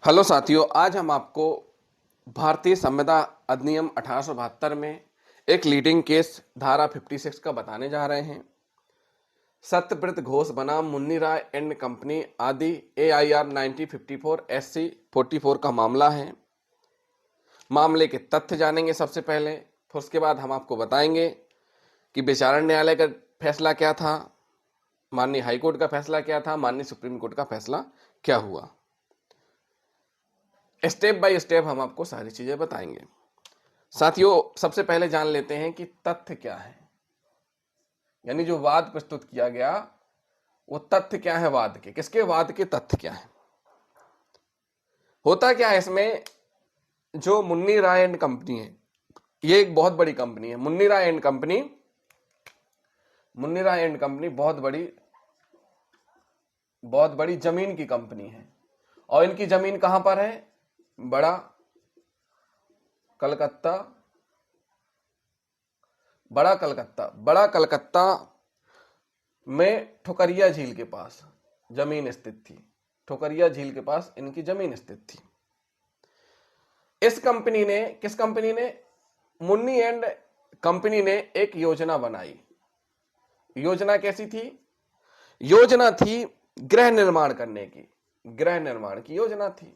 Hello साथियों, आज हम आपको भारतीय संविदा अधिनियम 1872 में एक लीडिंग केस धारा 56 का बताने जा रहे हैं। सत्यव्रत घोष बनाम मुन्नी राय एंड कंपनी आदि AIR 1954 SC 44 का मामला है। मामले के तथ्य जानेंगे सबसे पहले, फिर उसके बाद हम आपको बताएंगे कि विचारण न्यायालय का फैसला क्या था, माननीय हाईकोर्ट का फैसला क्या था, माननीय सुप्रीम कोर्ट का फैसला क्या हुआ। स्टेप बाय स्टेप हम आपको सारी चीजें बताएंगे। साथियों, सबसे पहले जान लेते हैं कि तथ्य क्या है, यानी जो वाद प्रस्तुत किया गया वो तथ्य क्या है, वाद के किसके वाद के तथ्य क्या है। होता क्या है इसमें, जो मुन्नी राय एंड कंपनी है, ये एक बहुत बड़ी कंपनी है। मुन्नी राय एंड कंपनी बहुत बड़ी जमीन की कंपनी है। और इनकी जमीन कहां पर है? बड़ा कलकत्ता में ठोकरिया झील के पास जमीन स्थित थी। ठोकरिया झील के पास इनकी जमीन स्थित थी। इस कंपनी ने, किस कंपनी ने? मुन्नी एंड कंपनी ने एक योजना बनाई। योजना कैसी थी? योजना थी गृह निर्माण करने की। गृह निर्माण की योजना थी।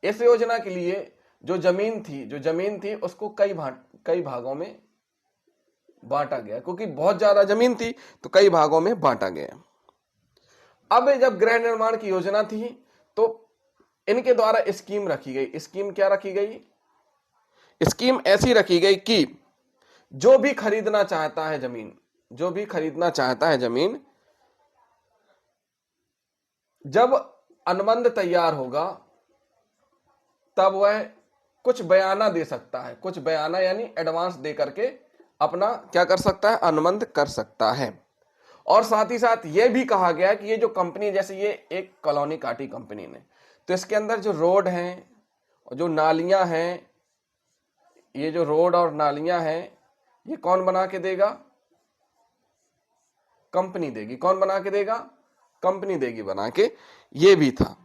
इस योजना के लिए जो जमीन थी उसको कई भागों में बांटा गया, क्योंकि बहुत ज्यादा जमीन थी तो कई भागों में बांटा गया। अब जब गृह निर्माण की योजना थी तो इनके द्वारा स्कीम रखी गई। स्कीम क्या रखी गई? स्कीम ऐसी रखी गई कि जो भी खरीदना चाहता है जमीन, जब अनुबंध तैयार होगा तब वह कुछ बयाना दे सकता है। कुछ बयाना यानी एडवांस दे करके अपना क्या कर सकता है? अनुबंध कर सकता है। और साथ ही साथ यह भी कहा गया कि ये जो कंपनी, जैसे ये एक कॉलोनी काटी कंपनी ने, तो इसके अंदर जो रोड हैं और जो नालियां हैं, ये जो रोड और नालियां हैं, ये कौन बना के देगा? कंपनी देगी। कौन बना के देगा? कंपनी देगी बना के। ये भी था,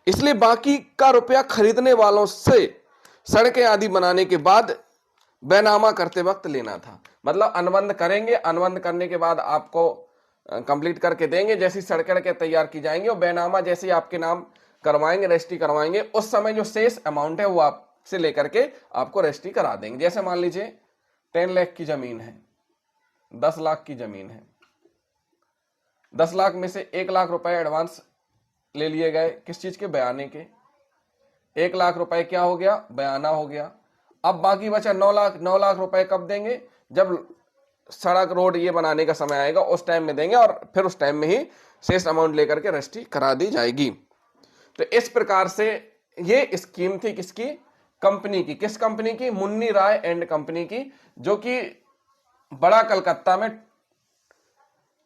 इसलिए बाकी का रुपया खरीदने वालों से सड़कें आदि बनाने के बाद बैनामा करते वक्त लेना था। मतलब अनुबंध करेंगे, अनुबंध करने के बाद आपको कंप्लीट करके देंगे, जैसी सड़कें तैयार की जाएंगी और बैनामा जैसे ही आपके नाम करवाएंगे, रजिस्ट्री करवाएंगे, उस समय जो शेष अमाउंट है वो आपसे लेकर के आपको रजिस्ट्री करा देंगे। जैसे मान लीजिए 10 लाख की जमीन है, 10 लाख की जमीन है, 10 लाख में से 1 लाख रुपए एडवांस ले लिए गए। किस चीज के? बयाने के। 1 लाख रुपए क्या हो गया? बयाना हो गया। अब बाकी बचा 9 लाख। 9 लाख रुपए कब देंगे? जब सड़क रोड ये बनाने का समय आएगा उस टाइम में देंगे, और फिर उस टाइम में ही शेष अमाउंट लेकर के रजिस्ट्री करा दी जाएगी। तो इस प्रकार से ये स्कीम थी किसकी? कंपनी की। किस कंपनी की? मुन्नी राय एंड कंपनी की, जो कि बड़ा कलकत्ता में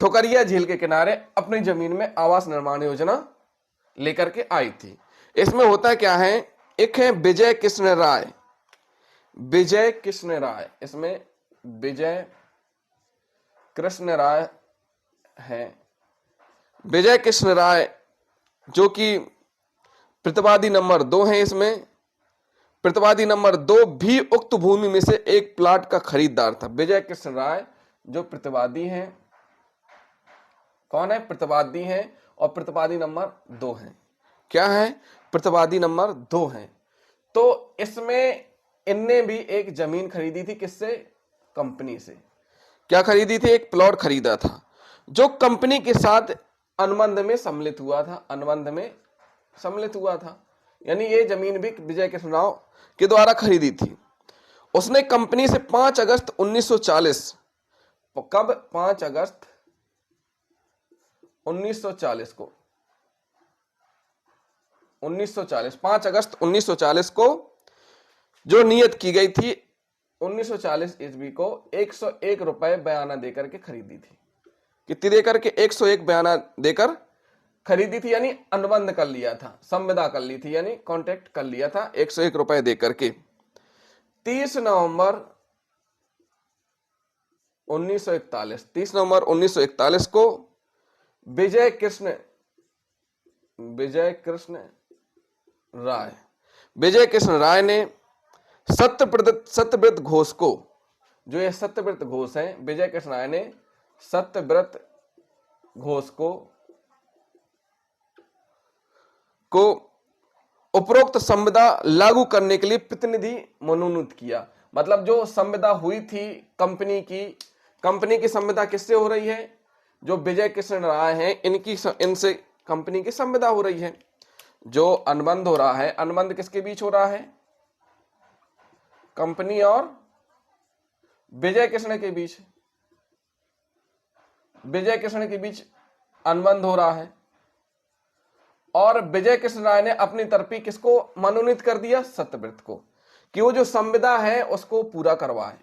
ठोकरिया झील के किनारे अपनी जमीन में आवास निर्माण योजना लेकर के आई थी। इसमें होता क्या है, एक है विजय कृष्ण राय। इसमें विजय कृष्ण राय है। विजय कृष्ण राय जो कि प्रतिवादी नंबर 2 है। इसमें प्रतिवादी नंबर 2 भी उक्त भूमि में से एक प्लाट का खरीदार था। विजय कृष्ण राय जो प्रतिवादी हैं, कौन है? प्रतिवादी हैं, और प्रतिवादी नंबर 2 है। क्या है? प्रतिवादी नंबर 2 है। तो इसमें इनने भी एक जमीन खरीदी थी। किससे? कंपनी से। क्या खरीदी थी? एक प्लॉट खरीदा था, जो कंपनी के साथ अनुबंध में सम्मिलित हुआ था। यानी ये जमीन भी विजय कृष्ण राव के द्वारा खरीदी थी। उसने कंपनी से 5 अगस्त 1940, कब? 5 अगस्त 1940 को, 5 अगस्त 1940 को जो नियत की गई थी, 1940 ईस्वी को 101 रुपए बयाना देकर के खरीदी थी। कितनी देकर के? 101 बयाना देकर खरीदी थी, यानी अनुबंध कर लिया था, संविदा कर ली थी, यानी कॉन्ट्रैक्ट कर लिया था 101 रुपए देकर के। 30 नवंबर 1941 को विजय कृष्ण राय, विजय कृष्ण राय ने सत्यव्रत घोष को, जो ये सत्यव्रत घोष है, विजय कृष्ण राय ने सत्यव्रत घोष को उपरोक्त संविदा लागू करने के लिए प्रतिनिधि मनोनीत किया। मतलब जो संविदा हुई थी कंपनी की संविदा किससे हो रही है? जो विजय कृष्ण राय हैं इनसे कंपनी की संविदा हो रही है। जो अनुबंध हो रहा है, अनुबंध किसके बीच हो रहा है? कंपनी और विजय कृष्ण के बीच, विजय कृष्ण के बीच अनुबंध हो रहा है। और विजय कृष्ण राय ने अपनी तरफी किसको मनोनीत कर दिया? सत्यव्रत को, कि वो जो संविदा है उसको पूरा करवाए,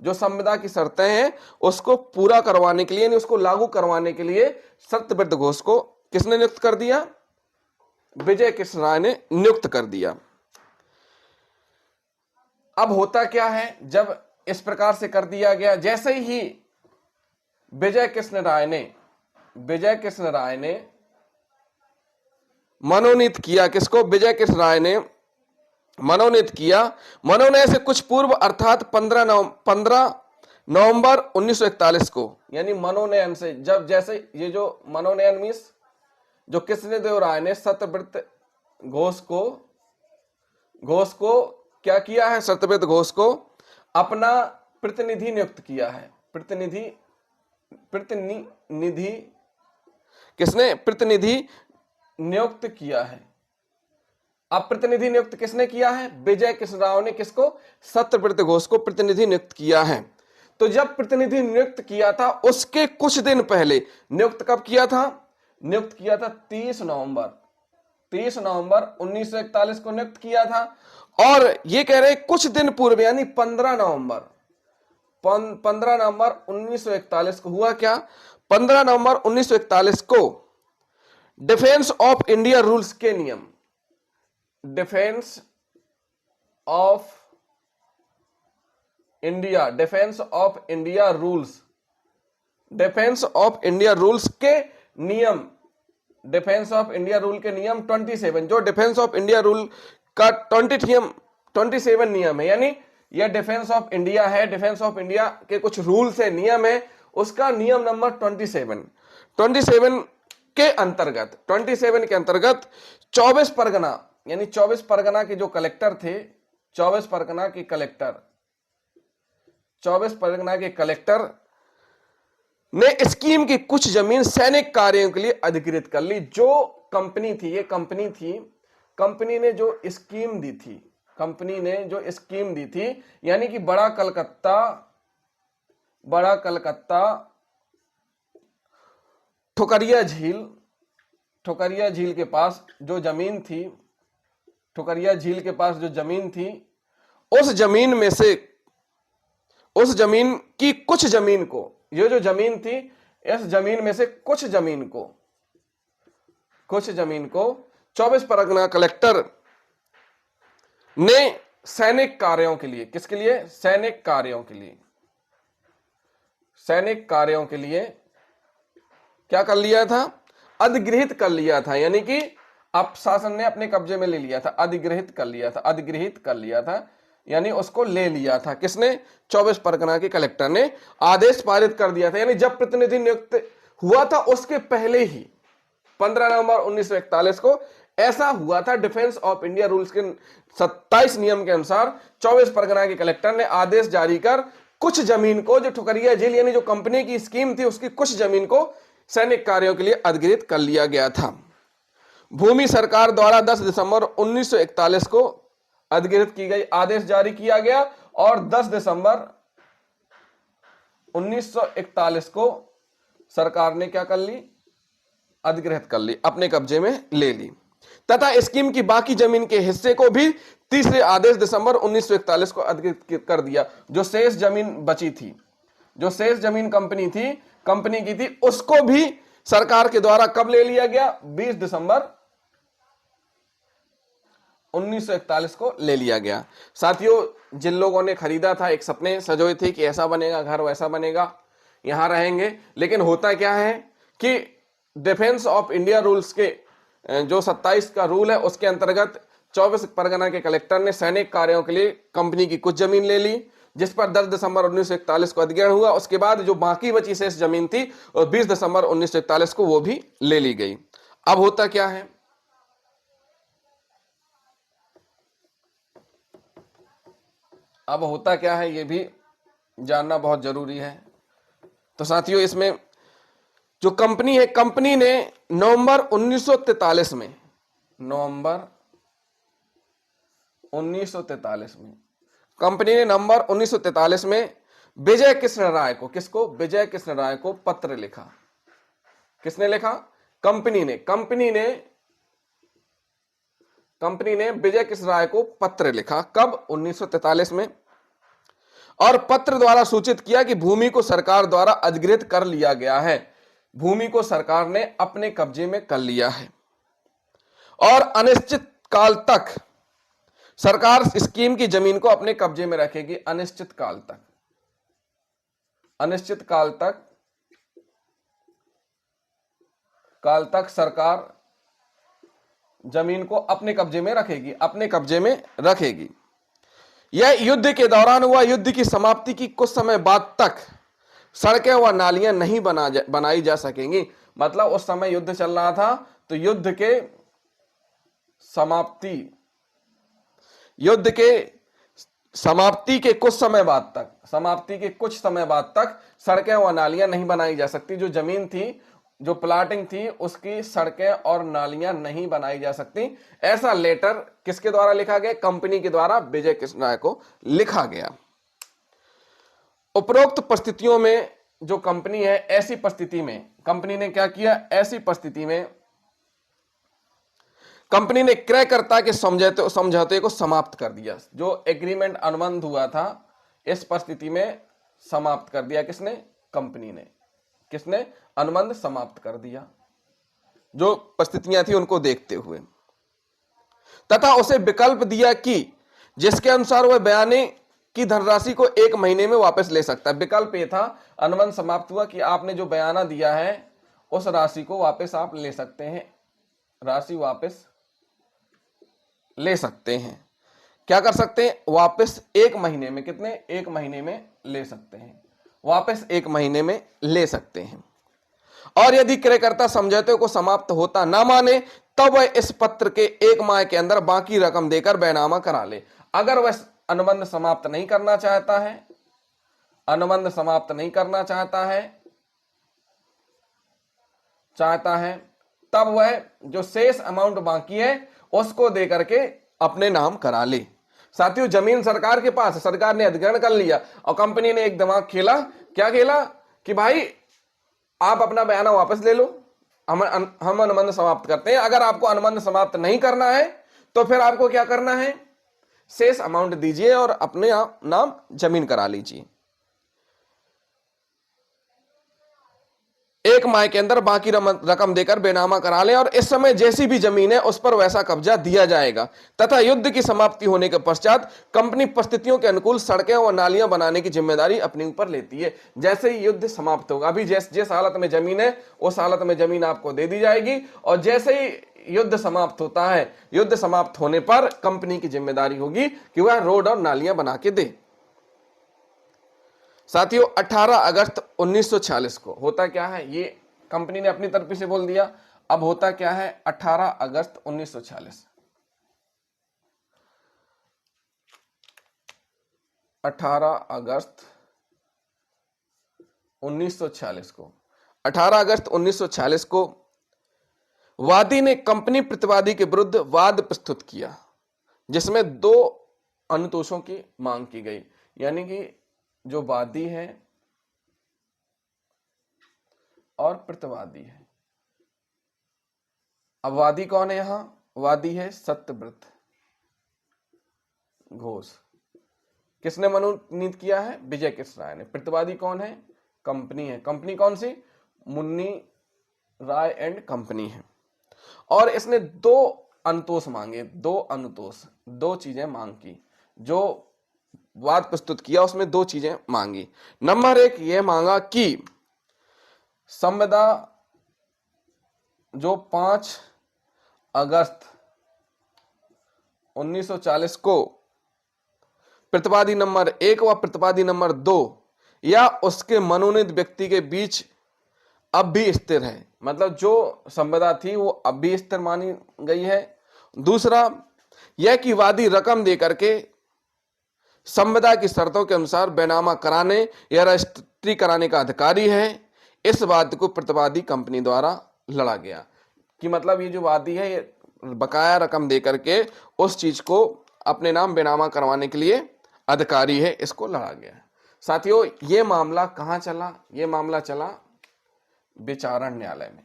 जो संविदा की शर्तें हैं उसको पूरा करवाने के लिए, यानी उसको लागू करवाने के लिए सत्यव्रत घोष को किसने नियुक्त कर दिया? विजय कृष्ण राय ने नियुक्त कर दिया। अब होता क्या है, जब इस प्रकार से कर दिया गया, जैसे ही विजय कृष्ण राय ने मनोनीत किया, किसको? विजय कृष्ण राय ने मनोनीत किया। मनोनयन से कुछ पूर्व अर्थात 15 नवंबर 1941 को, यानी मनोनयन से जब, जैसे ये जो मनोनयन मीन्स जो कृष्णदेव राय ने सत्यव्रत घोष को क्या किया है? सत्यव्रत घोष को अपना प्रतिनिधि नियुक्त किया है। प्रतिनिधि किसने? प्रतिनिधि नियुक्त किया है। अब प्रतिनिधि नियुक्त किसने किया है? विजय कृष्ण राव ने किसको? सत्यव्रत घोष को प्रतिनिधि नियुक्त किया है। तो जब प्रतिनिधि नियुक्त किया था उसके कुछ दिन पहले, नियुक्त कब किया था? नियुक्त किया था 30 नवंबर 1941 को नियुक्त किया था। और ये कह रहे कुछ दिन पूर्व, यानी 15 नवंबर 1941 को हुआ क्या? 15 नवंबर 1941 को डिफेंस ऑफ इंडिया रूल्स के नियम, डिफेंस ऑफ इंडिया रूल के नियम 27, जो डिफेंस ऑफ इंडिया रूल का 27 नियम है, यानी यह डिफेंस ऑफ इंडिया है, डिफेंस ऑफ इंडिया के कुछ रूल्स है, नियम है, उसका नियम नंबर 27 के अंतर्गत 24 परगना, यानी 24 परगना के जो कलेक्टर थे, 24 परगना के कलेक्टर ने स्कीम की कुछ जमीन सैनिक कार्यों के लिए अधिकृत कर ली। जो कंपनी थी, ये कंपनी ने जो स्कीम दी थी, यानी कि बड़ा कलकत्ता ठुकरिया झील के पास जो जमीन थी, उस जमीन की कुछ जमीन को, ये जो जमीन थी, इस जमीन में से कुछ जमीन को 24 परगना कलेक्टर ने सैनिक कार्यों के लिए, किसके लिए? सैनिक कार्यों के लिए क्या कर लिया था? अधिगृहित कर लिया था, यानी कि अब शासन ने अपने कब्जे में ले लिया था, अधिगृहित कर लिया था, यानी उसको ले लिया था। किसने? 24 परगना के कलेक्टर ने आदेश पारित कर दिया था। यानी जब प्रतिनिधि नियुक्त हुआ था उसके पहले ही 15 नवंबर 1941 को ऐसा हुआ था। डिफेंस ऑफ इंडिया रूल्स के 27 नियम के अनुसार 24 परगना के कलेक्टर ने आदेश जारी कर कुछ जमीन को, जो ठुकरिया झील यानी जो कंपनी की स्कीम थी, उसकी कुछ जमीन को सैनिक कार्यों के लिए अधिगृहित कर लिया गया था। भूमि सरकार द्वारा 10 दिसंबर 1941 को अधिगृहित की गई, आदेश जारी किया गया और 10 दिसंबर 1941 को सरकार ने क्या कर ली? अधिगृहित कर ली, अपने कब्जे में ले ली, तथा स्कीम की बाकी जमीन के हिस्से को भी तीसरे आदेश दिसंबर 1941 को अधिगृहित कर दिया। जो शेष जमीन बची थी, जो शेष जमीन कंपनी की थी, उसको भी सरकार के द्वारा कब ले लिया गया? 20 दिसंबर 1941 को ले लिया गया। साथियों, जिन लोगों ने खरीदा था, एक सपने सजोए थे कि ऐसा बनेगा घर, वैसा बनेगा, यहां रहेंगे, लेकिन होता क्या है कि डिफेंस ऑफ इंडिया रूल्स के जो 27 का रूल है उसके अंतर्गत 24 परगना के कलेक्टर ने सैनिक कार्यों के लिए कंपनी की कुछ जमीन ले ली, जिस पर 10 दिसंबर 1941 को अधिग्रहण हुआ। उसके बाद जो बाकी बची शेष जमीन थी और 20 दिसंबर 1941 को वो भी ले ली गई। अब होता क्या है, अब होता क्या है ये भी जानना बहुत जरूरी है। तो साथियों, इसमें जो कंपनी है, कंपनी ने नवंबर 1943 में, नवंबर 1943 में कंपनी ने नवंबर 1943 में विजय कृष्ण राय को, किसको, विजय कृष्ण राय को पत्र लिखा। किसने लिखा, कंपनी ने विजय कृष्ण राय को पत्र लिखा। कब, 1943 में। और पत्र द्वारा सूचित किया कि भूमि को सरकार द्वारा अधिग्रहित कर लिया गया है, भूमि को सरकार ने अपने कब्जे में कर लिया है और अनिश्चित काल तक सरकार स्कीम की जमीन को अपने कब्जे में रखेगी। अनिश्चित काल तक, अनिश्चित काल तक सरकार जमीन को अपने कब्जे में रखेगी, अपने कब्जे में रखेगी। यह युद्ध के दौरान हुआ। युद्ध की समाप्ति की कुछ समय बाद तक सड़कें व नालियां नहीं बनाई जा सकेंगी। मतलब उस समय युद्ध चल रहा था, तो युद्ध के समाप्ति के कुछ समय बाद तक सड़कें व नालियां नहीं बनाई जा सकती। जो जमीन थी, जो प्लाटिंग थी, उसकी सड़कें और नालियां नहीं बनाई जा सकती। ऐसा लेटर किसके द्वारा लिखा गया, कंपनी के द्वारा विजय कृष्ण राय को लिखा गया। उपरोक्त परिस्थितियों में जो कंपनी है, ऐसी परिस्थिति में कंपनी ने क्या किया, ऐसी परिस्थिति में कंपनी ने क्रयकर्ता के समझौते को समाप्त कर दिया। जो एग्रीमेंट, अनुबंध हुआ था, इस परिस्थिति में समाप्त कर दिया। किसने, कंपनी ने। किसने, अनुबंध समाप्त कर दिया, जो परिस्थितियां थी उनको देखते हुए। तथा उसे विकल्प दिया कि जिसके अनुसार वह बयाने की धनराशि को 1 महीने में वापस ले सकता है। विकल्प ये था, अनुबंध समाप्त हुआ कि आपने जो बयाना दिया है उस राशि को वापस आप ले सकते हैं, राशि वापस ले सकते हैं। क्या कर सकते हैं, वापस 1 महीने में। कितने, 1 महीने में ले सकते हैं, वापस 1 महीने में ले सकते हैं। और यदि क्रयकर्ता समझौते को समाप्त होता ना माने, तब वह इस पत्र के 1 माह के अंदर बाकी रकम देकर बैनामा करा ले। अगर वह अनुबंध समाप्त नहीं करना चाहता है, अनुबंध समाप्त नहीं करना चाहता है, तब वह जो शेष अमाउंट बाकी है उसको देकर के अपने नाम करा ले। साथियों, जमीन सरकार के पास है, सरकार ने अधिग्रहण कर लिया और कंपनी ने एक दिमाग खेला। क्या खेला कि भाई आप अपना बयाना वापस ले लो, हम अनुबंध समाप्त करते हैं। अगर आपको अनुबंध समाप्त नहीं करना है तो फिर आपको क्या करना है, शेष अमाउंट दीजिए और अपने नाम जमीन करा लीजिए। 1 माह के अंदर बाकी रकम देकर बेनामा करा लें और इस समय जैसी भी जमीन है उस पर वैसा कब्जा दिया जाएगा। तथा युद्ध की समाप्ति होने के पश्चात कंपनी परिस्थितियों के अनुकूल सड़कें और नालियां बनाने की जिम्मेदारी अपने ऊपर लेती है। जैसे ही युद्ध समाप्त होगा, अभी जिस हालत में जमीन है उस हालत में जमीन आपको दे दी जाएगी, और जैसे ही युद्ध समाप्त होता है, युद्ध समाप्त होने पर कंपनी की जिम्मेदारी होगी कि वह रोड और नालियां बना के दे। साथियों, 18 अगस्त 1946 को होता क्या है, ये कंपनी ने अपनी तरफ से बोल दिया। अब होता क्या है, 18 अगस्त 1946, 18 अगस्त 1946 को, 18 अगस्त 1946 को वादी ने कंपनी प्रतिवादी के विरुद्ध वाद प्रस्तुत किया, जिसमें 2 अनुतोषों की मांग की गई। यानी कि जो वादी है और प्रतिवादी है। अब वादी कौन है, यहां वादी है सत्यव्रत घोष। किसने मनोनीत किया है, विजय कृष्ण राय ने। प्रतिवादी कौन है, कंपनी है। कंपनी कौन सी, मुन्नी राय एंड कंपनी है। और इसने 2 अनुतोष मांगे, 2 अनुतोष, 2 चीजें मांग की। जो वाद प्रस्तुत किया उसमें 2 चीजें मांगी। नंबर 1 यह मांगा कि संविदा जो 5 अगस्त 1940 को प्रतिवादी नंबर 1 व प्रतिवादी नंबर 2 या उसके मनोनीत व्यक्ति के बीच अब भी स्थिर है, मतलब जो संविदा थी वो अब भी स्थिर मानी गई है। दूसरा, यह कि वादी रकम देकर के संविदा की शर्तों के अनुसार बैनामा कराने या रजिस्ट्री कराने का अधिकारी है। इस बात को प्रतिवादी कंपनी द्वारा लड़ा गया कि मतलब ये जो वादी है ये बकाया रकम देकर के उस चीज को अपने नाम बैनामा करवाने के लिए अधिकारी है, इसको लड़ा गया। साथियों, ये मामला कहां चला? ये मामला चला विचारण न्यायालय में।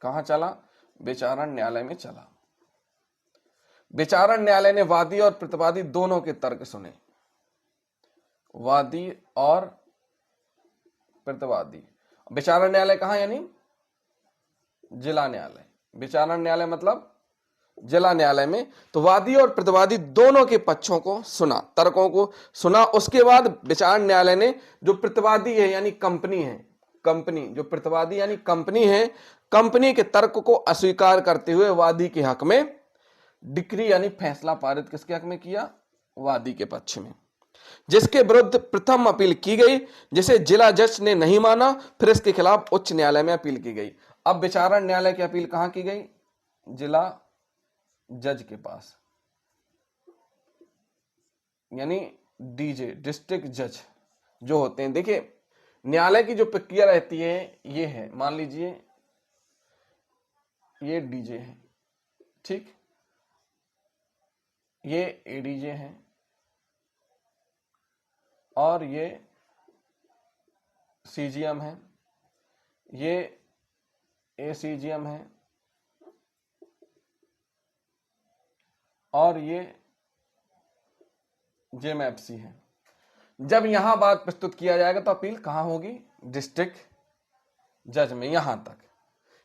कहां चला? विचारण न्यायालय में चला। विचारण न्यायालय ने वादी और प्रतिवादी दोनों के तर्क सुने। वादी और प्रतिवादी। विचारण न्यायालय कहां? यानी जिला न्यायालय। विचारण न्यायालय मतलब जिला न्यायालय में। तो वादी और प्रतिवादी दोनों के पक्षों को सुना, तर्कों को सुना। उसके बाद विचारण न्यायालय ने जो प्रतिवादी है यानी कंपनी है, कंपनी जो प्रतिवादी यानी कंपनी है, कंपनी के तर्क को अस्वीकार करते हुए वादी के हक में डिक्री यानी फैसला पारित किसके हक में किया? वादी के पक्ष में, जिसके विरुद्ध प्रथम अपील की गई, जिसे जिला जज ने नहीं माना। फिर इसके खिलाफ उच्च न्यायालय में अपील की गई। अब विचारण न्यायालय की अपील कहां की गई? जिला जज के पास, यानी डीजे, डिस्ट्रिक्ट जज जो होते हैं। देखिए, न्यायालय की जो प्रक्रिया रहती है ये है, मान लीजिए ये डीजे है, ठीक, ये एडीजे है और ये सीजीएम है, ये एसीजीएम है और ये जेएमएफसी है। जब यहां बात प्रस्तुत किया जाएगा तो अपील कहां होगी? डिस्ट्रिक्ट जज में, यहां तक।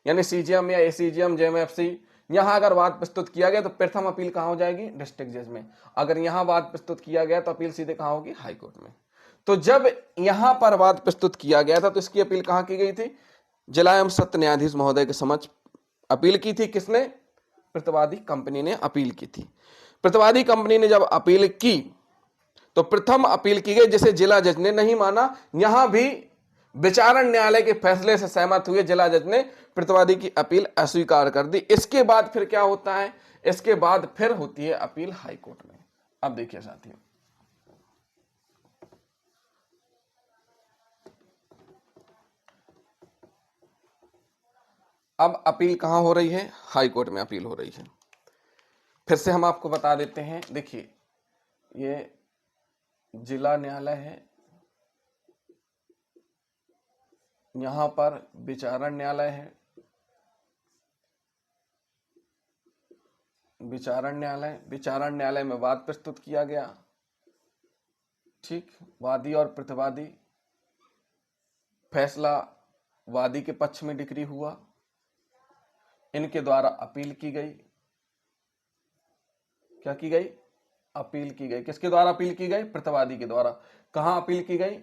यानी सीजीएम या एसीजीएम, जेएमएफसी, यहां अगर बात प्रस्तुत किया गया तो प्रथम अपील कहां हो जाएगी? डिस्ट्रिक्ट जज में। अगर यहां बात प्रस्तुत किया गया तो अपील सीधे कहां होगी? हाई कोर्ट में। तो जब यहां पर बात प्रस्तुत किया गया था तो इसकी अपील कहां की गई थी? जिला एवं सत्र न्यायाधीश महोदय के समक्ष अपील की थी। किसने? प्रतिवादी कंपनी ने अपील की थी। प्रतिवादी कंपनी ने जब अपील की तो प्रथम अपील की गई, जिसे जिला जज ने नहीं माना। यहां भी विचारण न्यायालय के फैसले से सहमत हुए जिला जज ने प्रतिवादी की अपील अस्वीकार कर दी। इसके बाद फिर क्या होता है? इसके बाद फिर होती है अपील हाई कोर्ट में। अब देखिए साथियों, अब अपील कहां हो रही है? हाई कोर्ट में अपील हो रही है। फिर से हम आपको बता देते हैं। देखिए, ये जिला न्यायालय है, यहां पर विचारण न्यायालय है, विचारण न्यायालय में वाद प्रस्तुत किया गया, ठीक, वादी और प्रतिवादी, फैसला वादी के पक्ष में डिक्री हुआ, इनके द्वारा अपील की गई। क्या की गई? अपील की गई। किसके द्वारा अपील की गई? प्रतिवादी के द्वारा। कहां अपील की गई?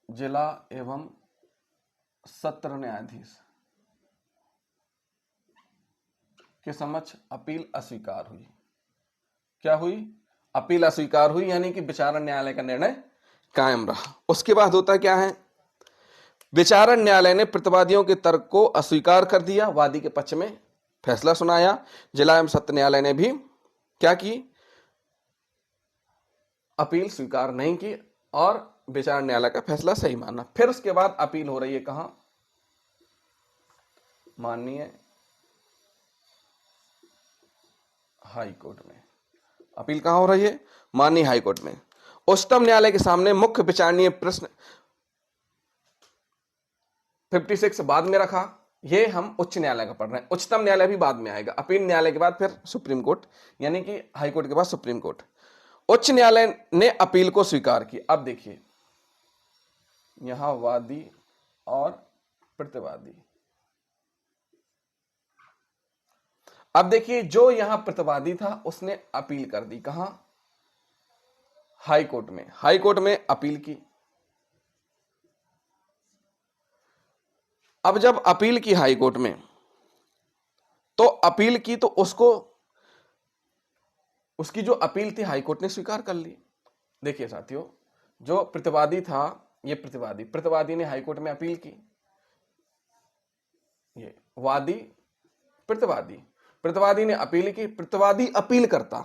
जिला एवं सत्र न्यायाधीश के समक्ष अपील अस्वीकार हुई। क्या हुई? अपील अस्वीकार हुई, यानी कि विचारण न्यायालय का निर्णय कायम रहा। उसके बाद होता क्या है? विचारण न्यायालय ने प्रतिवादियों के तर्क को अस्वीकार कर दिया, वादी के पक्ष में फैसला सुनाया। जिला एवं सत्र न्यायालय ने भी क्या की? अपील स्वीकार नहीं की और विचारण न्यायालय का फैसला सही माना। फिर उसके बाद अपील हो रही है कहां? माननीय हाई कोर्ट में। अपील कहां हो रही है? माननीय हाई कोर्ट में। उच्चतम न्यायालय के सामने मुख्य विचारणीय प्रश्न 56 बाद में रखा। ये हम उच्च न्यायालय का पढ़ रहे हैं, उच्चतम न्यायालय भी बाद में आएगा। अपील न्यायालय के बाद फिर सुप्रीम कोर्ट, यानी कि हाई कोर्ट के बाद सुप्रीम कोर्ट। उच्च न्यायालय ने अपील को स्वीकार की। अब देखिए, यहां वादी और प्रतिवादी। अब देखिए, जो यहां प्रतिवादी था उसने अपील कर दी। कहां? हाई कोर्ट में। हाई कोर्ट में अपील की। अब जब अपील की हाई कोर्ट में तो अपील की, तो उसको उसकी जो अपील थी हाईकोर्ट ने स्वीकार कर ली। देखिए साथियों, जो प्रतिवादी था, ये प्रतिवादी ने हाईकोर्ट में अपील की। ये वादी, प्रतिवादी ने अपील की। प्रतिवादी अपील करता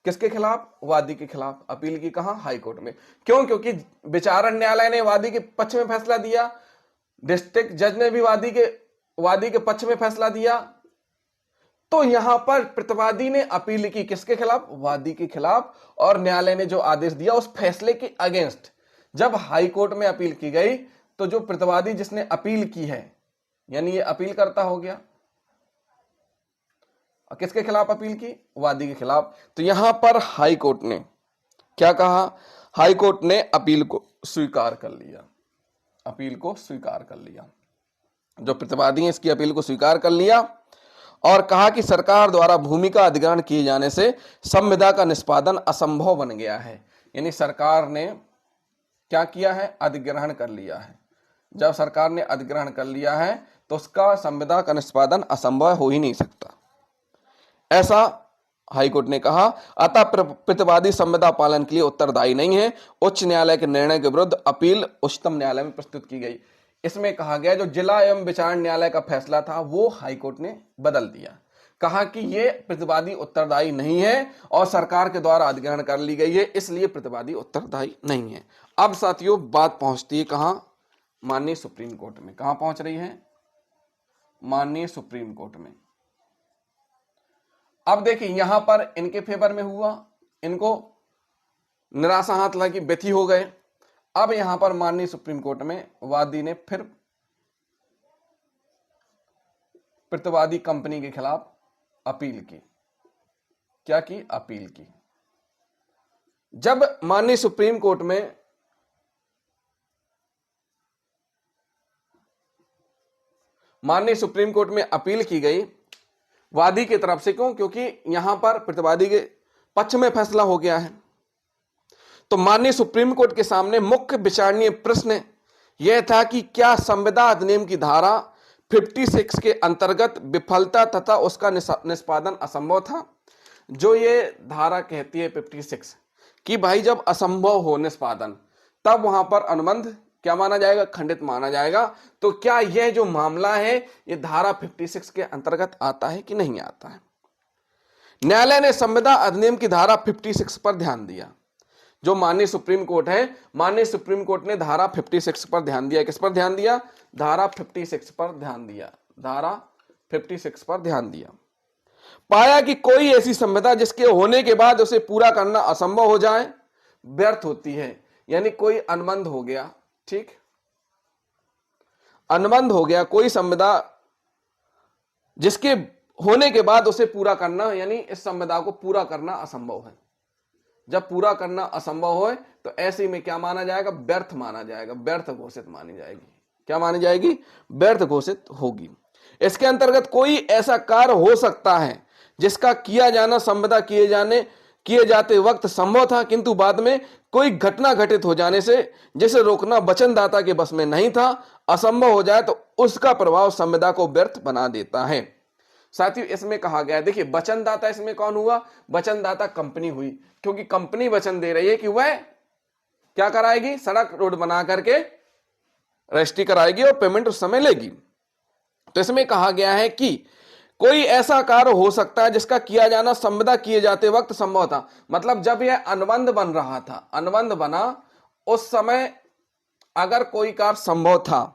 किसके खिलाफ? वादी के खिलाफ। अपील की कहां? हाईकोर्ट में। क्यों? क्योंकि विचारण न्यायालय ने वादी के पक्ष में फैसला दिया, डिस्ट्रिक्ट जज ने भी वादी के पक्ष में फैसला दिया। तो यहां पर प्रतिवादी ने अपील की किसके खिलाफ? वादी के खिलाफ। और न्यायालय ने जो आदेश दिया उस फैसले के अगेंस्ट जब हाईकोर्ट में अपील की गई, तो जो प्रतिवादी जिसने अपील की है, यानी ये अपील करता हो गया, किसके खिलाफ अपील की? वादी के खिलाफ। तो यहां पर हाईकोर्ट ने क्या कहा? हाईकोर्ट ने अपील को स्वीकार कर लिया। अपील को स्वीकार कर लिया। जो प्रतिवादी है इसकी अपील को स्वीकार कर लिया और कहा कि सरकार द्वारा भूमि का अधिग्रहण किए जाने से संविदा का निष्पादन असंभव बन गया है। यानी सरकार ने क्या किया है? अधिग्रहण कर लिया है। जब सरकार ने अधिग्रहण कर लिया है तो उसका संविदा का निष्पादन असंभव हो ही नहीं सकता, ऐसा हाईकोर्ट ने कहा। अतः प्रतिवादी संविदा पालन के लिए उत्तरदायी नहीं है। उच्च न्यायालय के निर्णय के विरुद्ध अपील उच्चतम न्यायालय में प्रस्तुत की गई। इसमें कहा गया जो जिला एवं विचारण न्यायालय का फैसला था वो हाईकोर्ट ने बदल दिया। कहा कि ये प्रतिवादी उत्तरदायी नहीं है और सरकार के द्वारा अधिग्रहण कर ली गई है, इसलिए प्रतिवादी उत्तरदायी नहीं है। अब साथियों बात पहुंचती है कहां? माननीय सुप्रीम कोर्ट में। कहां पहुंच रही है? माननीय सुप्रीम कोर्ट में। अब देखिए यहां पर इनके फेवर में हुआ, इनको निराशा हाथ लगी, व्यथी हो गए। अब यहां पर माननीय सुप्रीम कोर्ट में वादी ने फिर प्रतिवादी कंपनी के खिलाफ अपील की। क्या की? अपील की। जब माननीय सुप्रीम कोर्ट में अपील की गई वादी की तरफ से, क्यों? क्योंकि यहां पर प्रतिवादी के पक्ष में फैसला हो गया है। तो माननीय सुप्रीम कोर्ट के सामने मुख्य विचारणीय प्रश्न यह था कि क्या संविदा अधिनियम की धारा 56 के अंतर्गत विफलता तथा उसका निष्पादन असंभव था। जो ये धारा कहती है 56 कि भाई जब असंभव हो निष्पादन, तब वहां पर अनुबंध क्या माना जाएगा? खंडित माना जाएगा। तो क्या यह जो मामला है ये धारा 56 के अंतर्गत आता है कि नहीं आता है? न्यायालय ने संविदा अधिनियम की धारा 56 पर ध्यान दिया। जो माननीय सुप्रीम कोर्ट है, माननीय सुप्रीम कोर्ट ने धारा 56 पर ध्यान दिया। किस पर ध्यान दिया? धारा 56 पर ध्यान दिया। धारा 56 पर ध्यान दिया। पाया कि कोई ऐसी संविदा जिसके होने के बाद उसे पूरा करना असंभव हो जाए, व्यर्थ होती है। यानी कोई अनुबंध हो गया, ठीक, अनुबंध हो गया, कोई संविदा जिसके होने के बाद उसे पूरा करना, यानी इस संविदा को पूरा करना असंभव है। जब पूरा करना असंभव हो तो ऐसे में क्या माना जाएगा? व्यर्थ माना जाएगा, व्यर्थ घोषित मानी जाएगी। क्या मानी जाएगी? व्यर्थ घोषित होगी। इसके अंतर्गत कोई ऐसा कार्य हो सकता है जिसका किया जाना संविदा किए जाते वक्त संभव था, किंतु बाद में कोई घटना घटित हो जाने से जिसे रोकना वचनदाता के बस में नहीं था, असंभव हो जाए तो उसका प्रभाव संविदा को व्यर्थ बना देता है। साथियों इसमें कहा गया, देखिए वचनदाता इसमें कौन हुआ? वचनदाता कंपनी हुई, क्योंकि कंपनी वचन दे रही है कि वह क्या कराएगी? सड़क रोड बना करके रजिस्ट्री कराएगी और पेमेंट उस समय लेगी। तो इसमें कहा गया है कि कोई ऐसा कार्य हो सकता है जिसका किया जाना संविदा किए जाते वक्त संभव था। मतलब जब यह अनुबंध बन रहा था, अनुबंध बना उस समय अगर कोई कार्य संभव था,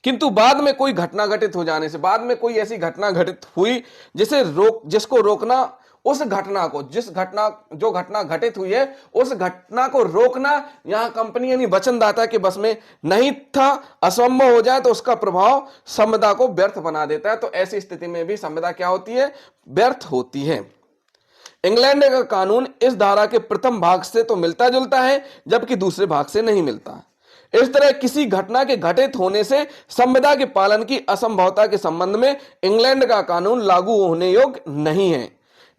किंतु बाद में कोई घटना घटित हो जाने से, बाद में कोई ऐसी घटना घटित हुई जिसको रोकना, उस घटना को, जो घटना घटित हुई है उस घटना को रोकना यहां कंपनी यानी वचनदाता के बस में नहीं था, असंभव हो जाए तो उसका प्रभाव संविदा को व्यर्थ बना देता है। तो ऐसी स्थिति में भी संविदा क्या होती है? व्यर्थ होती है। इंग्लैंड का कानून इस धारा के प्रथम भाग से तो मिलता जुलता है, जबकि दूसरे भाग से नहीं मिलता। इस तरह किसी घटना के घटित होने से संविदा के पालन की असंभवता के संबंध में इंग्लैंड का कानून लागू होने योग्य नहीं है।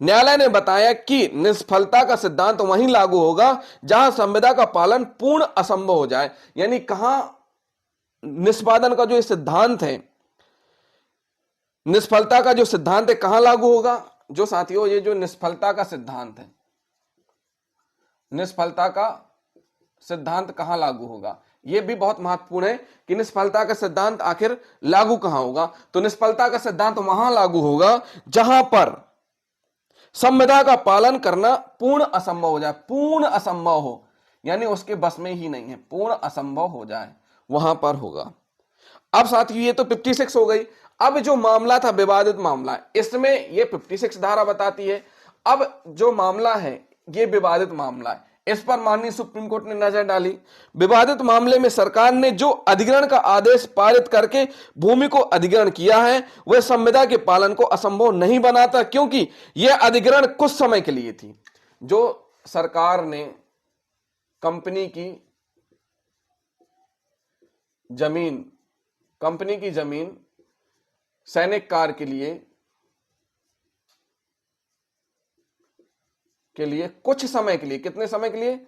न्यायालय ने बताया कि निष्फलता का सिद्धांत वहीं लागू होगा जहां संविदा का पालन पूर्ण असंभव हो जाए। यानी कहां निष्पादन का जो सिद्धांत है निष्फलता का जो सिद्धांत है कहां लागू होगा? जो साथियों ये जो निष्फलता का सिद्धांत है, निष्फलता का सिद्धांत कहां लागू होगा? यह भी बहुत महत्वपूर्ण है कि निष्फलता का सिद्धांत आखिर लागू कहां होगा। तो निष्फलता का सिद्धांत वहां लागू होगा जहां पर संविदा का पालन करना पूर्ण असंभव हो जाए, पूर्ण असंभव हो, यानी उसके बस में ही नहीं है, पूर्ण असंभव हो जाए, वहां पर होगा। अब साथियों ये तो 56 हो गई। अब जो मामला था विवादित मामला, इसमें ये 56 धारा बताती है। अब जो मामला है ये विवादित मामला है, इस पर माननीय सुप्रीम कोर्ट ने नजर डाली। विवादित मामले में सरकार ने जो अधिग्रहण का आदेश पारित करके भूमि को अधिग्रहण किया है वह संविदा के पालन को असंभव नहीं बनाता, क्योंकि यह अधिग्रहण कुछ समय के लिए थी। जो सरकार ने कंपनी की जमीन सैनिक कार्य के लिए कुछ समय के लिए, कितने समय के लिए?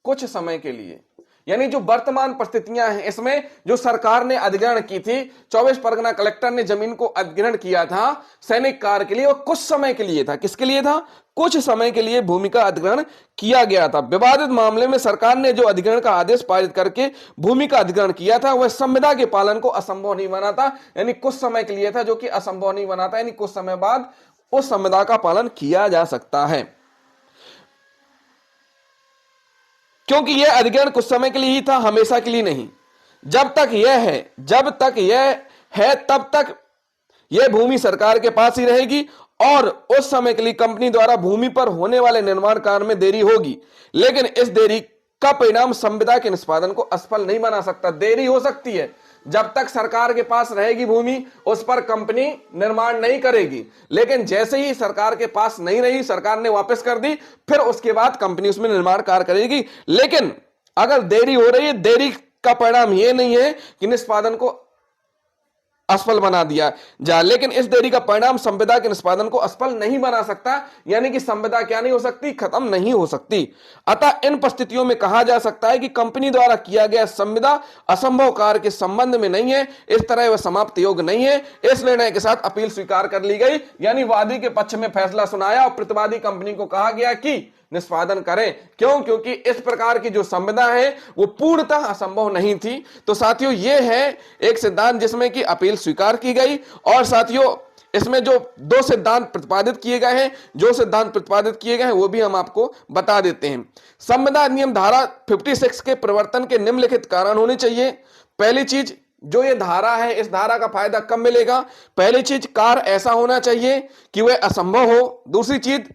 कुछ समय के लिए, यानी जो वर्तमान परिस्थितियां हैं इसमें जो सरकार ने अधिग्रहण की थी, 24 परगना कलेक्टर ने जमीन को अधिग्रहण किया था सैनिक कार्य के लिए, और कुछ समय के लिए था। किसके लिए था? कुछ समय के लिए भूमि का अधिग्रहण किया गया था। विवादित मामले में सरकार ने जो अधिग्रहण का आदेश पारित करके भूमि का अधिग्रहण किया था वह संविदा के पालन को असंभव नहीं बनाता, यानी कुछ समय के लिए था जो कि असंभव नहीं बनाता, यानी कुछ समय बाद उस संविदा का पालन किया जा सकता है। क्योंकि यह अधिग्रहण कुछ समय के लिए ही था, हमेशा के लिए नहीं। जब तक यह है तब तक यह भूमि सरकार के पास ही रहेगी और उस समय के लिए कंपनी द्वारा भूमि पर होने वाले निर्माण कार्य में देरी होगी, लेकिन इस देरी का परिणाम संविदा के निष्पादन को असफल नहीं बना सकता। देरी हो सकती है, जब तक सरकार के पास रहेगी भूमि उस पर कंपनी निर्माण नहीं करेगी, लेकिन जैसे ही सरकार के पास नहीं रही, सरकार ने वापस कर दी, फिर उसके बाद कंपनी उसमें निर्माण कार्य करेगी। लेकिन अगर देरी हो रही है, देरी का परिणाम यह नहीं है कि निष्पादन को असफल बना दिया जा, लेकिन इस देरी का परिणाम संविदा के निष्पादन को असफल नहीं बना सकता, यानी कि संविदा क्या नहीं हो सकती? खत्म नहीं हो सकती। अतः इन परिस्थितियों में कहा जा सकता है कि कंपनी द्वारा किया गया संविदा असंभव कार्य के संबंध में नहीं है, इस तरह वह समाप्त योग्य नहीं है। इस निर्णय के साथ अपील स्वीकार कर ली गई, यानी वादी के पक्ष में फैसला सुनाया और प्रतिवादी कंपनी को कहा गया कि निष्पादन करें। क्यों? क्योंकि इस प्रकार की जो संविदा है वो पूर्णतः असंभव नहीं थी। तो साथियों ये है एक सिद्धांत जिसमें कि अपील स्वीकार की गई, और साथियों इसमें जो दो सिद्धांत प्रतिपादित किए गए हैं, वो भी हम आपको बता देते हैं। संविदा अधिनियम धारा 56 के परिवर्तन के निम्नलिखित कारण होने चाहिए। पहली चीज, जो ये धारा है इस धारा का फायदा कब मिलेगा? पहली चीज, कार्य ऐसा होना चाहिए कि वह असंभव हो। दूसरी चीज,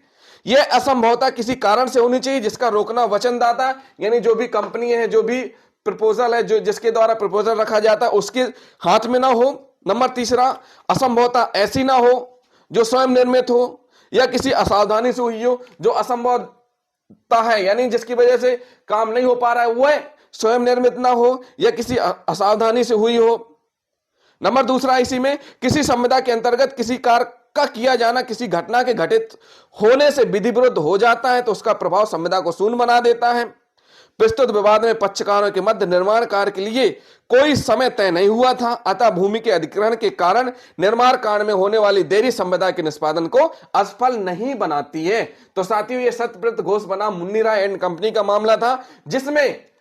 यह असंभवता किसी कारण से होनी चाहिए जिसका रोकना वचनदाता, यानी जो भी कंपनी है, जो भी प्रपोजल है, जो जिसके द्वारा प्रपोजल रखा जाता है उसके हाथ में ना हो। नंबर तीसरा, असंभवता ऐसी ना हो जो स्वयं निर्मित हो या किसी असावधानी से हुई हो। जो असंभवता है यानी जिसकी वजह से काम नहीं हो पा रहा है वह स्वयं निर्मित ना हो या किसी असावधानी से हुई हो। नंबर दूसरा, इसी में किसी संविदा के अंतर्गत किसी कार्य का किया जाना किसी घटना के घटित होने से विधि विरुद्ध हो जाता है तो उसका प्रभाव संविदा को शून्य बना देता है। प्रस्तुत विवाद में पक्षकारों के मध्य निर्माण कार्य के लिए कोई समय तय नहीं हुआ था, अतः भूमि के अधिग्रहण के कारण निर्माण कार्य में होने वाली देरी संविदा के निष्पादन को असफल नहीं बनाती है। तो साथियों ये सत्यव्रत घोष बनाम मुन्नी राय एंड कंपनी का मामला था, जिसमें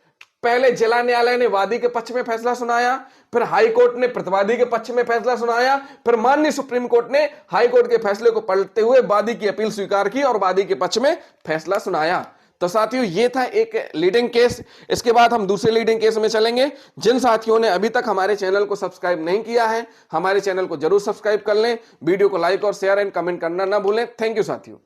पहले जिला न्यायालय ने वादी के पक्ष में फैसला सुनाया, फिर हाई कोर्ट ने प्रतिवादी के पक्ष में फैसला सुनाया, फिर माननीय सुप्रीम कोर्ट ने हाई कोर्ट के फैसले को पलटते हुए वादी की अपील स्वीकार की और वादी के पक्ष में फैसला सुनाया। तो साथियों ये था एक लीडिंग केस। इसके बाद हम दूसरे लीडिंग केस में चलेंगे। जिन साथियों ने अभी तक हमारे चैनल को सब्सक्राइब नहीं किया है, हमारे चैनल को जरूर सब्सक्राइब कर लें। वीडियो को लाइक और शेयर एंड कमेंट करना ना भूलें। थैंक यू साथियों।